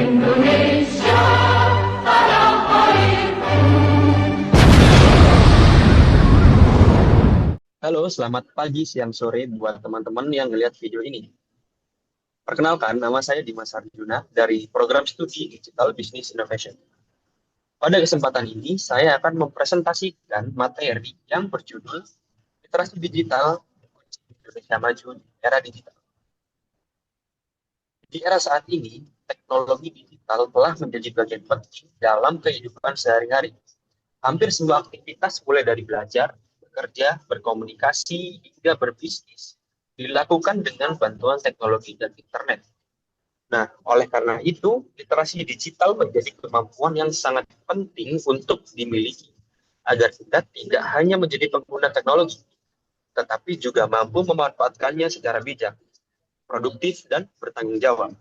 Indonesia tanah airku. Halo, selamat pagi, siang, sore buat teman-teman yang ngelihat video ini. Perkenalkan, nama saya Dimas Arjuna dari Program Studi Digital Business Innovation. Pada kesempatan ini, saya akan mempresentasikan materi yang berjudul Literasi Digital Kunci Indonesia Maju di Era Digital. Di era saat ini, teknologi digital telah menjadi bagian penting dalam kehidupan sehari-hari. Hampir semua aktivitas mulai dari belajar, bekerja, berkomunikasi, hingga berbisnis dilakukan dengan bantuan teknologi dan internet. Nah, oleh karena itu, literasi digital menjadi kemampuan yang sangat penting untuk dimiliki agar kita tidak hanya menjadi pengguna teknologi, tetapi juga mampu memanfaatkannya secara bijak, produktif, dan bertanggung jawab.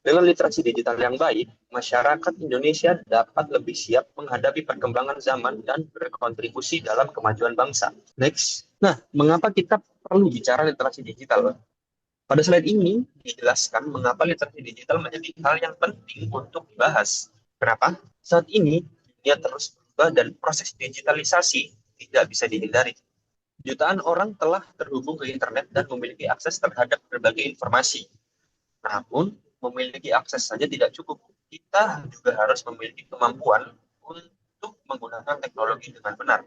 Dengan literasi digital yang baik, masyarakat Indonesia dapat lebih siap menghadapi perkembangan zaman dan berkontribusi dalam kemajuan bangsa. Next. Nah, mengapa kita perlu bicara literasi digital? Pada slide ini dijelaskan mengapa literasi digital menjadi hal yang penting untuk dibahas. Kenapa? Saat ini, dunia terus berubah dan proses digitalisasi tidak bisa dihindari. Jutaan orang telah terhubung ke internet dan memiliki akses terhadap berbagai informasi. Namun, memiliki akses saja tidak cukup. Kita juga harus memiliki kemampuan untuk menggunakan teknologi dengan benar.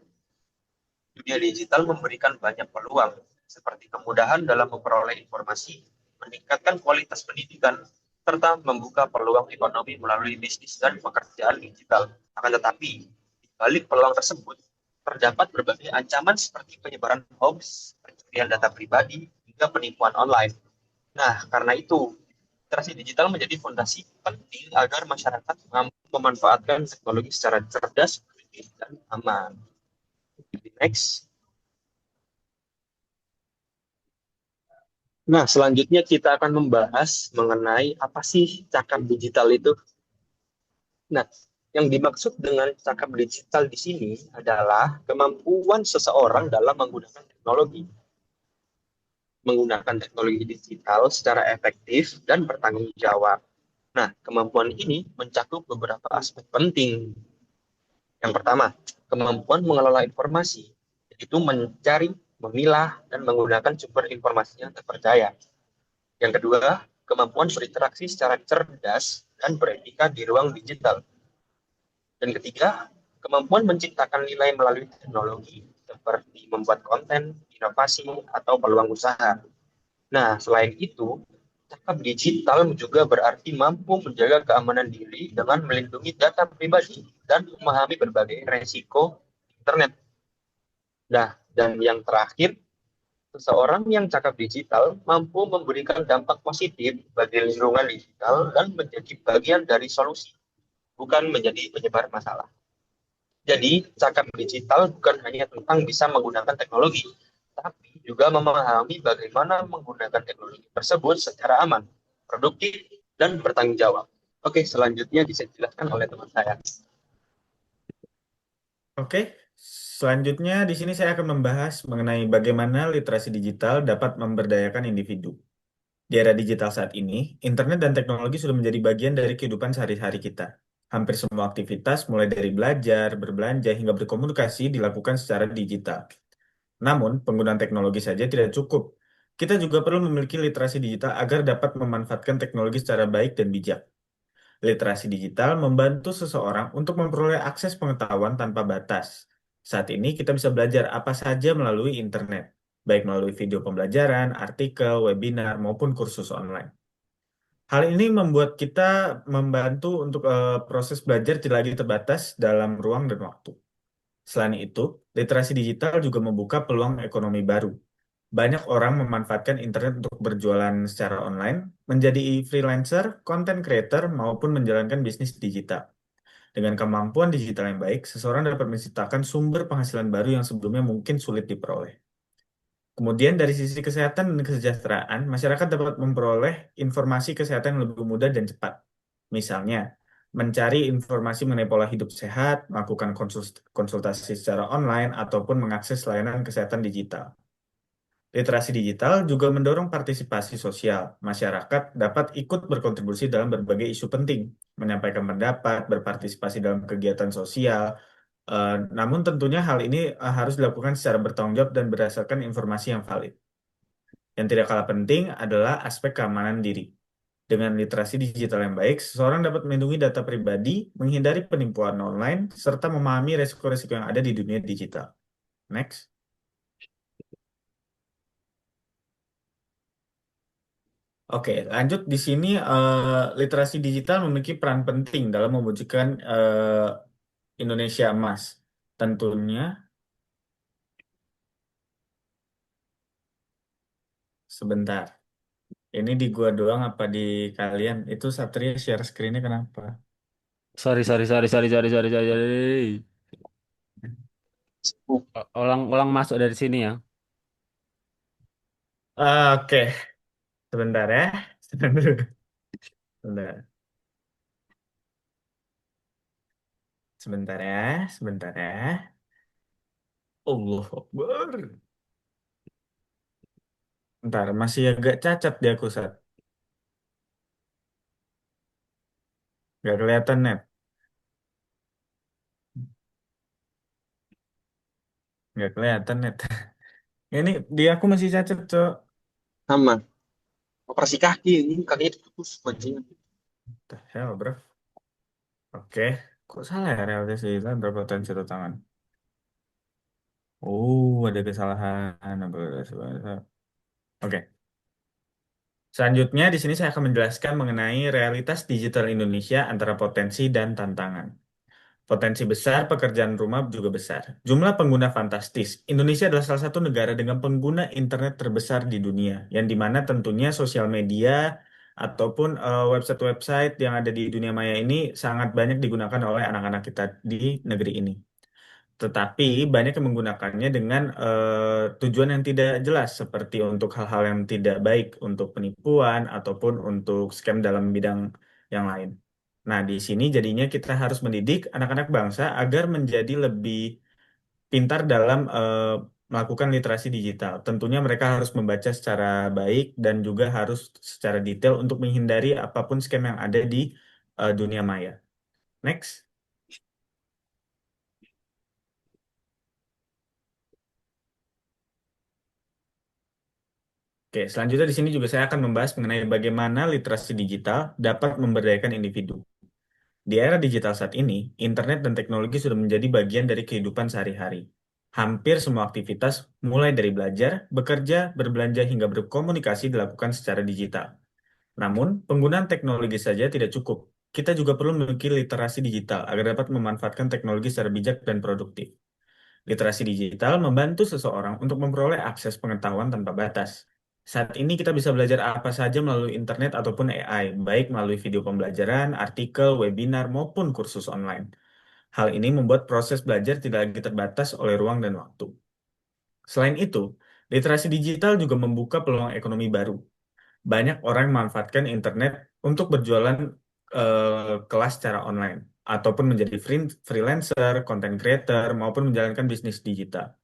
Dunia digital memberikan banyak peluang, seperti kemudahan dalam memperoleh informasi, meningkatkan kualitas pendidikan, serta membuka peluang ekonomi melalui bisnis dan pekerjaan digital. Akan tetapi, di balik peluang tersebut, terdapat berbagai ancaman seperti penyebaran hoax, pencurian data pribadi, hingga penipuan online. Nah, karena itu, literasi digital menjadi fondasi penting agar masyarakat mampu memanfaatkan teknologi secara cerdas, kritis, dan aman. Next. Nah, selanjutnya kita akan membahas mengenai apa sih cakap digital itu. Nah, yang dimaksud dengan cakap digital di sini adalah kemampuan seseorang dalam menggunakan teknologi digital secara efektif dan bertanggung jawab. Nah, kemampuan ini mencakup beberapa aspek penting. Yang pertama, kemampuan mengelola informasi, yaitu mencari, memilah, dan menggunakan sumber informasi yang terpercaya. Yang kedua, kemampuan berinteraksi secara cerdas dan beretika di ruang digital. Dan ketiga, kemampuan menciptakan nilai melalui teknologi, seperti membuat konten, inovasi, atau peluang usaha. Nah, selain itu, cakap digital juga berarti mampu menjaga keamanan diri dengan melindungi data pribadi dan memahami berbagai resiko internet. Nah, dan yang terakhir, seseorang yang cakap digital mampu memberikan dampak positif bagi lingkungan digital dan menjadi bagian dari solusi, bukan menjadi penyebar masalah. Jadi, cakap digital bukan hanya tentang bisa menggunakan teknologi, tapi juga memahami bagaimana menggunakan teknologi tersebut secara aman, produktif, dan bertanggung jawab. Oke, selanjutnya bisa dijelaskan oleh teman saya. Oke, selanjutnya di sini saya akan membahas mengenai bagaimana literasi digital dapat memberdayakan individu. Di era digital saat ini, internet dan teknologi sudah menjadi bagian dari kehidupan sehari-hari kita. Hampir semua aktivitas, mulai dari belajar, berbelanja, hingga berkomunikasi, dilakukan secara digital. Namun, penggunaan teknologi saja tidak cukup. Kita juga perlu memiliki literasi digital agar dapat memanfaatkan teknologi secara baik dan bijak. Literasi digital membantu seseorang untuk memperoleh akses pengetahuan tanpa batas. Saat ini kita bisa belajar apa saja melalui internet, baik melalui video pembelajaran, artikel, webinar, maupun kursus online. Hal ini membuat kita membantu untuk proses belajar tidak lagi terbatas dalam ruang dan waktu. Selain itu, literasi digital juga membuka peluang ekonomi baru. Banyak orang memanfaatkan internet untuk berjualan secara online, menjadi freelancer, content creator, maupun menjalankan bisnis digital. Dengan kemampuan digital yang baik, seseorang dapat menciptakan sumber penghasilan baru yang sebelumnya mungkin sulit diperoleh. Kemudian dari sisi kesehatan dan kesejahteraan, masyarakat dapat memperoleh informasi kesehatan yang lebih mudah dan cepat. Misalnya, mencari informasi mengenai pola hidup sehat, melakukan konsultasi secara online, ataupun mengakses layanan kesehatan digital. Literasi digital juga mendorong partisipasi sosial. Masyarakat dapat ikut berkontribusi dalam berbagai isu penting, menyampaikan pendapat, berpartisipasi dalam kegiatan sosial. Namun tentunya hal ini harus dilakukan secara bertanggung jawab dan berdasarkan informasi yang valid. Yang tidak kalah penting adalah aspek keamanan diri. Dengan literasi digital yang baik, seseorang dapat melindungi data pribadi, menghindari penipuan online, serta memahami resiko-resiko yang ada di dunia digital. Next. Oke, lanjut di sini literasi digital memiliki peran penting dalam mewujudkan Indonesia emas. Tentunya sebentar. Ini di gua doang apa di kalian? Itu Satria share screen-nya kenapa? Sorry, sorry, sorry, sorry, sorry, sorry, sorry, sorry. Ulang masuk dari sini ya. Oke, sebentar ya. Sebentar. Sebentar ya, sebentar ya. Allah Akbar. Bentar, masih agak cacat di aku, Sat. Nggak kelihatan, Net. Nggak kelihatan, Net. Ini di aku masih cacat, Cok. Sama. Operasi kaki ini kakinya diputus bajingan. The hell, bro. Oke. Kok salah ya realisasi itu berpotensi tangan? Oh, ada kesalahan. Oke. Selanjutnya, di sini saya akan menjelaskan mengenai realitas digital Indonesia antara potensi dan tantangan. Potensi besar, pekerjaan rumah juga besar. Jumlah pengguna fantastis. Indonesia adalah salah satu negara dengan pengguna internet terbesar di dunia, yang dimana tentunya sosial media ataupun website-website yang ada di dunia maya ini sangat banyak digunakan oleh anak-anak kita di negeri ini. Tetapi banyak yang menggunakannya dengan tujuan yang tidak jelas, seperti untuk hal-hal yang tidak baik, untuk penipuan ataupun untuk scam dalam bidang yang lain. Nah, di sini jadinya kita harus mendidik anak-anak bangsa agar menjadi lebih pintar dalam melakukan literasi digital. Tentunya mereka harus membaca secara baik dan juga harus secara detail untuk menghindari apapun scam yang ada di dunia maya. Next. Oke, selanjutnya di sini juga saya akan membahas mengenai bagaimana literasi digital dapat memberdayakan individu. Di era digital saat ini, internet dan teknologi sudah menjadi bagian dari kehidupan sehari-hari. Hampir semua aktivitas, mulai dari belajar, bekerja, berbelanja, hingga berkomunikasi dilakukan secara digital. Namun, penggunaan teknologi saja tidak cukup. Kita juga perlu memiliki literasi digital agar dapat memanfaatkan teknologi secara bijak dan produktif. Literasi digital membantu seseorang untuk memperoleh akses pengetahuan tanpa batas. Saat ini kita bisa belajar apa saja melalui internet ataupun AI, baik melalui video pembelajaran, artikel, webinar, maupun kursus online. Hal ini membuat proses belajar tidak lagi terbatas oleh ruang dan waktu. Selain itu, literasi digital juga membuka peluang ekonomi baru. Banyak orang memanfaatkan internet untuk berjualan kelas secara online, ataupun menjadi freelancer, content creator, maupun menjalankan bisnis digital.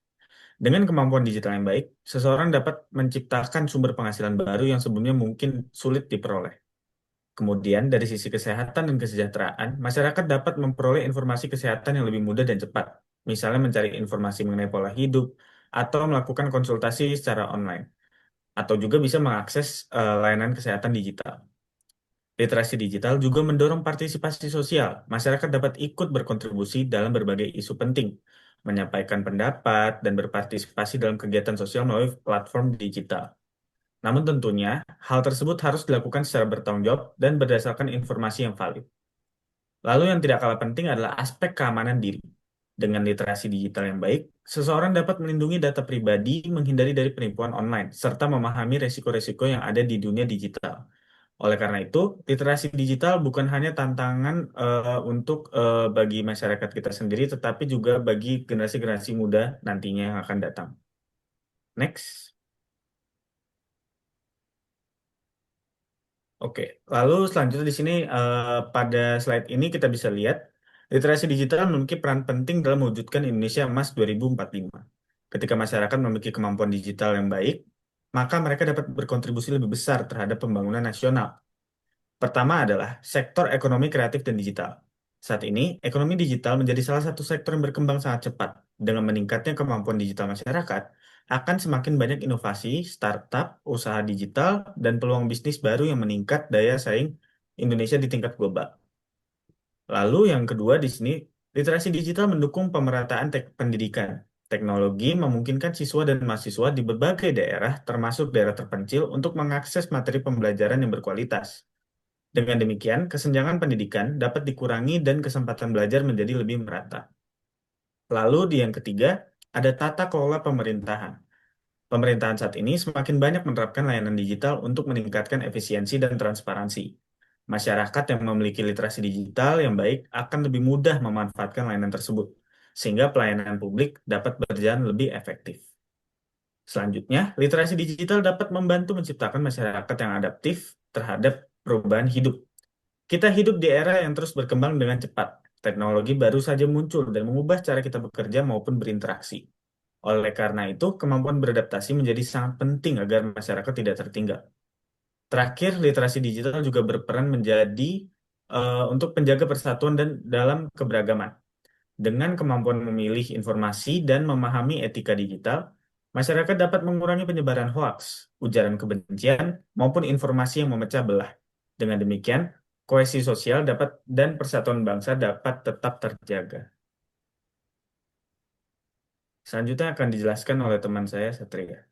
Dengan kemampuan digital yang baik, seseorang dapat menciptakan sumber penghasilan baru yang sebelumnya mungkin sulit diperoleh. Kemudian, dari sisi kesehatan dan kesejahteraan, masyarakat dapat memperoleh informasi kesehatan yang lebih mudah dan cepat, misalnya mencari informasi mengenai pola hidup atau melakukan konsultasi secara online, atau juga bisa mengakses layanan kesehatan digital. Literasi digital juga mendorong partisipasi sosial. Masyarakat dapat ikut berkontribusi dalam berbagai isu penting, menyampaikan pendapat, dan berpartisipasi dalam kegiatan sosial melalui platform digital. Namun tentunya, hal tersebut harus dilakukan secara bertanggung jawab dan berdasarkan informasi yang valid. Lalu yang tidak kalah penting adalah aspek keamanan diri. Dengan literasi digital yang baik, seseorang dapat melindungi data pribadi, menghindari dari penipuan online, serta memahami resiko-resiko yang ada di dunia digital. Oleh karena itu, literasi digital bukan hanya tantangan untuk bagi masyarakat kita sendiri, tetapi juga bagi generasi-generasi muda nantinya yang akan datang. Next. Oke, lalu selanjutnya di sini pada slide ini kita bisa lihat literasi digital memiliki peran penting dalam mewujudkan Indonesia Emas 2045. Ketika masyarakat memiliki kemampuan digital yang baik, maka mereka dapat berkontribusi lebih besar terhadap pembangunan nasional. Pertama adalah sektor ekonomi kreatif dan digital. Saat ini, ekonomi digital menjadi salah satu sektor yang berkembang sangat cepat. Dengan meningkatnya kemampuan digital masyarakat, akan semakin banyak inovasi, startup, usaha digital, dan peluang bisnis baru yang meningkat daya saing Indonesia di tingkat global. Lalu yang kedua di sini, literasi digital mendukung pemerataan pendidikan. Teknologi memungkinkan siswa dan mahasiswa di berbagai daerah, termasuk daerah terpencil, untuk mengakses materi pembelajaran yang berkualitas. Dengan demikian, kesenjangan pendidikan dapat dikurangi dan kesempatan belajar menjadi lebih merata. Lalu di yang ketiga, ada tata kelola pemerintahan. Pemerintahan saat ini semakin banyak menerapkan layanan digital untuk meningkatkan efisiensi dan transparansi. Masyarakat yang memiliki literasi digital yang baik akan lebih mudah memanfaatkan layanan tersebut, sehingga pelayanan publik dapat berjalan lebih efektif. Selanjutnya, literasi digital dapat membantu menciptakan masyarakat yang adaptif terhadap perubahan hidup. Kita hidup di era yang terus berkembang dengan cepat. Teknologi baru saja muncul dan mengubah cara kita bekerja maupun berinteraksi. Oleh karena itu, kemampuan beradaptasi menjadi sangat penting agar masyarakat tidak tertinggal. Terakhir, literasi digital juga berperan menjadi untuk penjaga persatuan dan dalam keberagaman. Dengan kemampuan memilih informasi dan memahami etika digital, masyarakat dapat mengurangi penyebaran hoaks, ujaran kebencian, maupun informasi yang memecah belah. Dengan demikian, kohesi sosial dapat dan persatuan bangsa dapat tetap terjaga. Selanjutnya akan dijelaskan oleh teman saya, Satria.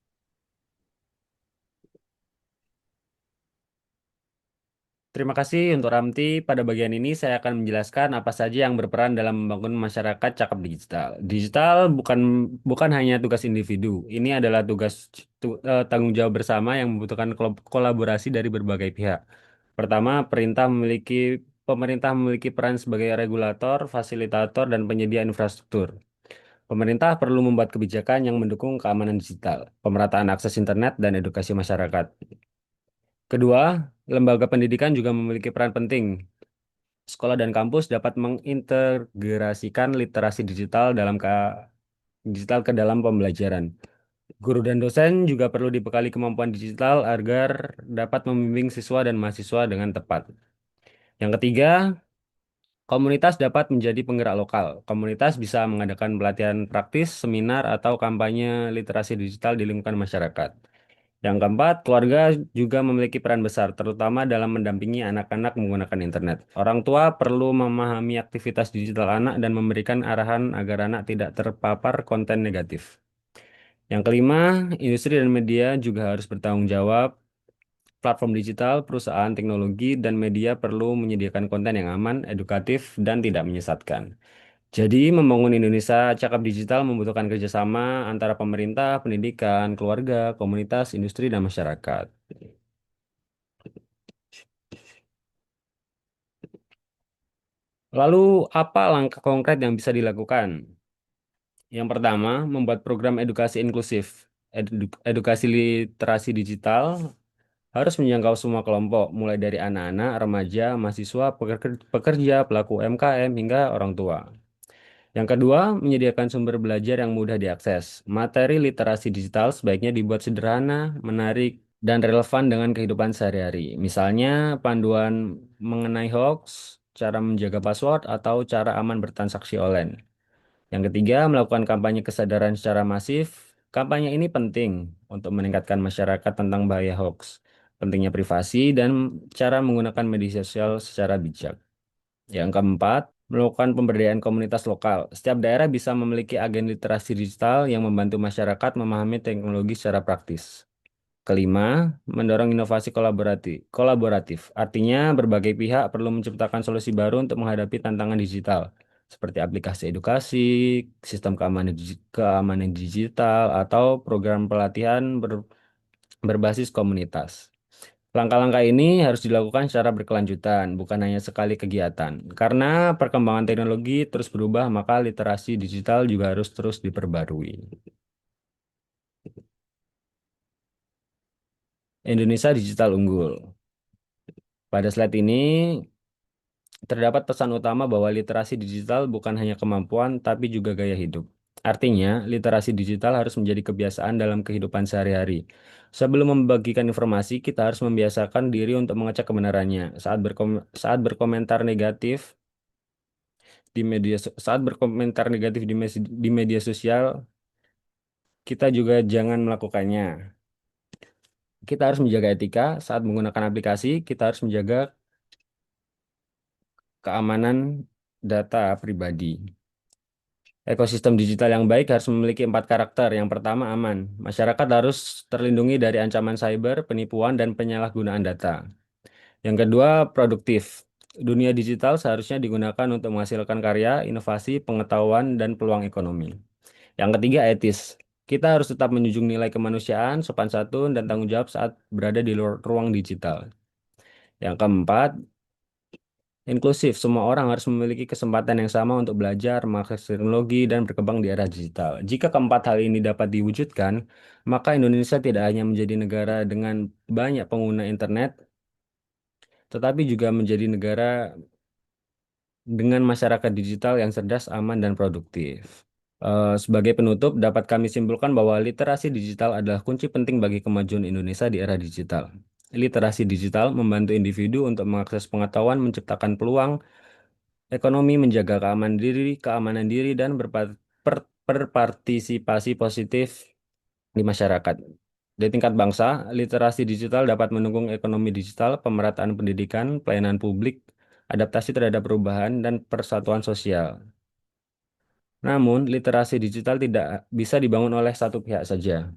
Terima kasih untuk Ramti. Pada bagian ini saya akan menjelaskan apa saja yang berperan dalam membangun masyarakat cakap digital. Digital bukan hanya tugas individu. Ini adalah tanggung jawab bersama yang membutuhkan kolaborasi dari berbagai pihak. Pertama, pemerintah memiliki peran sebagai regulator, fasilitator, dan penyedia infrastruktur. Pemerintah perlu membuat kebijakan yang mendukung keamanan digital, pemerataan akses internet, dan edukasi masyarakat. Kedua, lembaga pendidikan juga memiliki peran penting. Sekolah dan kampus dapat mengintegrasikan literasi digital ke dalam pembelajaran. Guru dan dosen juga perlu dibekali kemampuan digital agar dapat membimbing siswa dan mahasiswa dengan tepat. Yang ketiga, komunitas dapat menjadi penggerak lokal. Komunitas bisa mengadakan pelatihan praktis, seminar, atau kampanye literasi digital di lingkungan masyarakat. Yang keempat, keluarga juga memiliki peran besar, terutama dalam mendampingi anak-anak menggunakan internet. Orang tua perlu memahami aktivitas digital anak dan memberikan arahan agar anak tidak terpapar konten negatif. Yang kelima, industri dan media juga harus bertanggung jawab. Platform digital, perusahaan teknologi, dan media perlu menyediakan konten yang aman, edukatif, dan tidak menyesatkan. Jadi, membangun Indonesia cakap digital membutuhkan kerjasama antara pemerintah, pendidikan, keluarga, komunitas, industri, dan masyarakat. Lalu, apa langkah konkret yang bisa dilakukan? Yang pertama, membuat program edukasi inklusif. Edukasi literasi digital harus menjangkau semua kelompok, mulai dari anak-anak, remaja, mahasiswa, pekerja, pelaku UMKM, hingga orang tua. Yang kedua, menyediakan sumber belajar yang mudah diakses. Materi literasi digital sebaiknya dibuat sederhana, menarik, dan relevan dengan kehidupan sehari-hari. Misalnya, panduan mengenai hoax, cara menjaga password, atau cara aman bertransaksi online. Yang ketiga, melakukan kampanye kesadaran secara masif. Kampanye ini penting untuk meningkatkan masyarakat tentang bahaya hoax, pentingnya privasi, dan cara menggunakan media sosial secara bijak. Yang keempat, melakukan pemberdayaan komunitas lokal. Setiap daerah bisa memiliki agen literasi digital yang membantu masyarakat memahami teknologi secara praktis. Kelima, mendorong inovasi kolaboratif. Artinya, berbagai pihak perlu menciptakan solusi baru untuk menghadapi tantangan digital, seperti aplikasi edukasi, sistem keamanan digital, atau program pelatihan berbasis komunitas. Langkah-langkah ini harus dilakukan secara berkelanjutan, bukan hanya sekali kegiatan. Karena perkembangan teknologi terus berubah, maka literasi digital juga harus terus diperbarui. Indonesia Digital Unggul. Pada slide ini terdapat pesan utama bahwa literasi digital bukan hanya kemampuan, tapi juga gaya hidup. Artinya, literasi digital harus menjadi kebiasaan dalam kehidupan sehari-hari. Sebelum membagikan informasi, kita harus membiasakan diri untuk mengecek kebenarannya. Saat berkomentar negatif saat berkomentar negatif di media sosial, kita juga jangan melakukannya. Kita harus menjaga etika saat menggunakan aplikasi, kita harus menjaga keamanan data pribadi. Ekosistem digital yang baik harus memiliki 4 karakter. Yang pertama, aman. Masyarakat harus terlindungi dari ancaman cyber, penipuan, dan penyalahgunaan data. Yang kedua, produktif. Dunia digital seharusnya digunakan untuk menghasilkan karya, inovasi, pengetahuan, dan peluang ekonomi. Yang ketiga, etis. Kita harus tetap menjunjung nilai kemanusiaan, sopan santun, dan tanggung jawab saat berada di ruang digital. Yang keempat, inklusif. Semua orang harus memiliki kesempatan yang sama untuk belajar, mengakses teknologi, dan berkembang di era digital. Jika keempat hal ini dapat diwujudkan, maka Indonesia tidak hanya menjadi negara dengan banyak pengguna internet, tetapi juga menjadi negara dengan masyarakat digital yang cerdas, aman, dan produktif. Sebagai penutup, dapat kami simpulkan bahwa literasi digital adalah kunci penting bagi kemajuan Indonesia di era digital. Literasi digital membantu individu untuk mengakses pengetahuan, menciptakan peluang ekonomi, menjaga keamanan diri, dan berpartisipasi positif di masyarakat. Di tingkat bangsa, literasi digital dapat mendukung ekonomi digital, pemerataan pendidikan, pelayanan publik, adaptasi terhadap perubahan, dan persatuan sosial. Namun, literasi digital tidak bisa dibangun oleh satu pihak saja.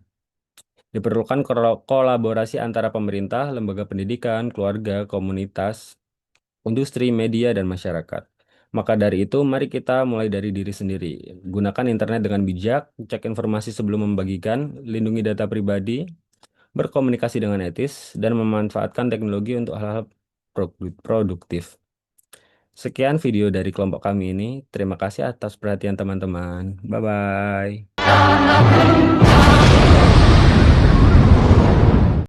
Diperlukan kolaborasi antara pemerintah, lembaga pendidikan, keluarga, komunitas, industri, media, dan masyarakat. Maka dari itu, mari kita mulai dari diri sendiri. Gunakan internet dengan bijak, cek informasi sebelum membagikan, lindungi data pribadi, berkomunikasi dengan etis, dan memanfaatkan teknologi untuk hal-hal produktif. Sekian video dari kelompok kami ini. Terima kasih atas perhatian teman-teman. Bye-bye.